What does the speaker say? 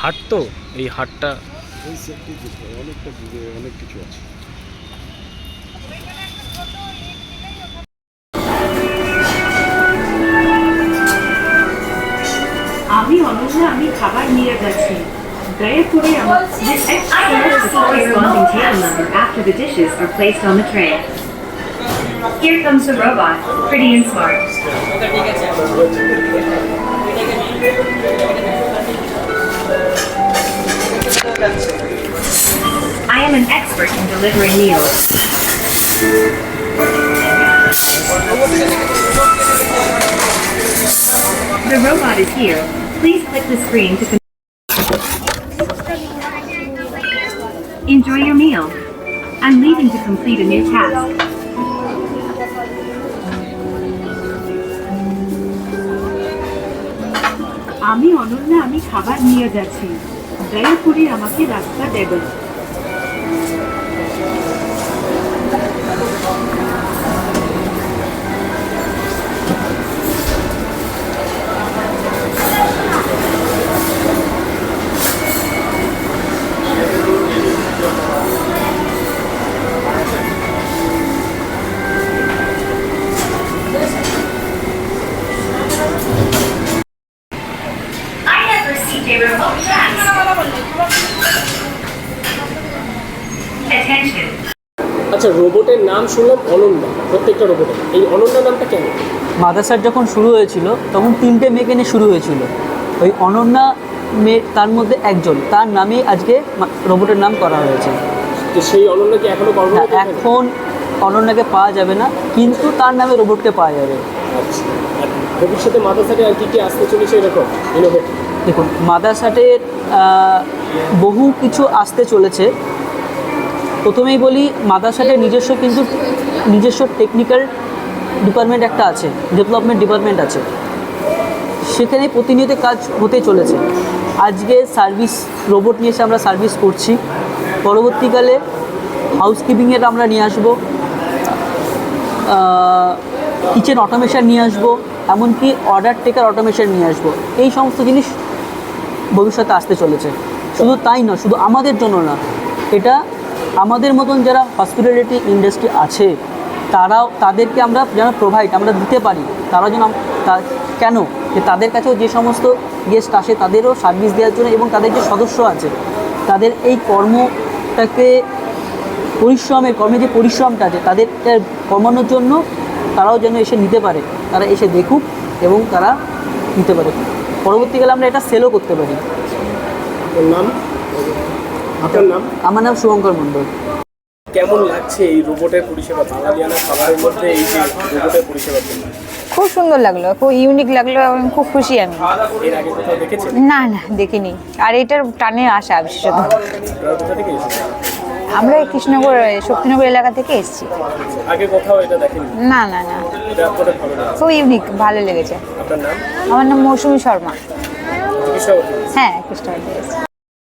হাট তো এই হাটটা এই সেটটি অনেকটা দূরে অনেক কিছু আছে। আমি অনন্যা আমি খাবার নিয়ে যাচ্ছি দয়া করে আমার This extra is the corresponding table number after the dishes are placed on the tray. Here comes the robot, pretty and smart. I am an expert in delivering meals. The robot is here. Please click the screen to enjoy your meal. I'm leaving to complete a new task. আমি অনন্যা আমি খাবার নিয়ে যাচ্ছি দয়া করে আমাকে রাস্তা দেবেন। I have received a remote task. Attention. আচ্ছা, রোবটের নাম শুনলাম অনন্যা, প্রত্যেকটা রোবটের। এই অনন্যা নামটা কেন? মাদ্রাসার যখন শুরু হয়েছিল তখন 3টে মেয়েকে নিয়ে শুরু হয়েছিল। ওই অনন্যা মেয়ে তার মধ্যে একজন, তার নামেই আজকে রোবটের নাম করা হয়েছে। তো সেই অনন্যা কি এখনো কর্মরত? এখন অনন্যাকে পাওয়া যাবে না, কিন্তু তার নামে রোবটকে পাওয়া যাবে। আচ্ছা, আর ভবিষ্যতে মাদ্রাসাতে আর কি আসতে চলেছে এরকম ইনোভেটিভ? দেখুন, মাদ্রাসাটের বহু কিছু আসতে চলেছে। প্রথমেই বলি, মাদ্রাসাটের নিজস্ব টেকনিক্যাল ডিপার্টমেন্ট একটা আছে, ডেভেলপমেন্ট ডিপার্টমেন্ট আছে, সেখানে প্রতিনিয়ত কাজ হতে চলেছে। আজকে সার্ভিস রোবট নিয়ে এসে আমরা সার্ভিস করছি, পরবর্তীকালে হাউসকিপিংয়ের আমরা নিয়ে আসবো, কিচেন অটোমেশন নিয়ে আসবো, এমনকি অর্ডার টেকার অটোমেশন নিয়ে আসবো। এই সমস্ত জিনিস ভবিষ্যতে আসতে চলেছে। শুধু তাই নয়, শুধু আমাদের জন্য না, এটা আমাদের মতন যারা হসপিটালিটি ইন্ডাস্ট্রি আছে তাদেরকে আমরা যেন আমরা দিতে পারি। তারা যেন কেন যে তাদের কাছেও যে সমস্ত গেস্ট আসে তাদেরও সার্ভিস দেওয়ার জন্য, এবং তাদের যে সদস্য আছে তাদের এই কর্মটাকে কর্মে যে পরিশ্রমটা আছে তাদের কমানোর জন্য তারাও যেন এসে নিতে পারে, তারা এসে দেখুক এবং তারা নিতে পারে। পরবর্তীকালে আমরা এটা সেলও করতে পারি। নাম? আপনার নাম? আমার নাম শুভঙ্কর মণ্ডল। কেমন লাগছে এই রোবটের পরিষেবা, বাঙালিয়ানা খাবারের মধ্যে এই যে রোবটের পরিষেবা? খুব সুন্দর লাগলো, খুব ইউনিক লাগলো এবং খুব খুশি আমি। এর আগে কোথাও দেখেছেন? না না, দেখিনি। আর এটার টানে আসা বিশেষত। আপনারা কোথা থেকে এসেছেন? আমরা এই কৃষ্ণনগর শক্তিনগর এলাকা থেকে এসেছি। আগে কোথাও এটা দেখেনি? না না না, এটা আপনাদের ভালো লাগছে? খুব ইউনিক, ভালো লেগেছে। আপনার নাম? আমার নাম মৌসুমী শর্মা। চিকিৎসা? হ্যাঁ, কৃষ্ণনগর থেকে এসেছি।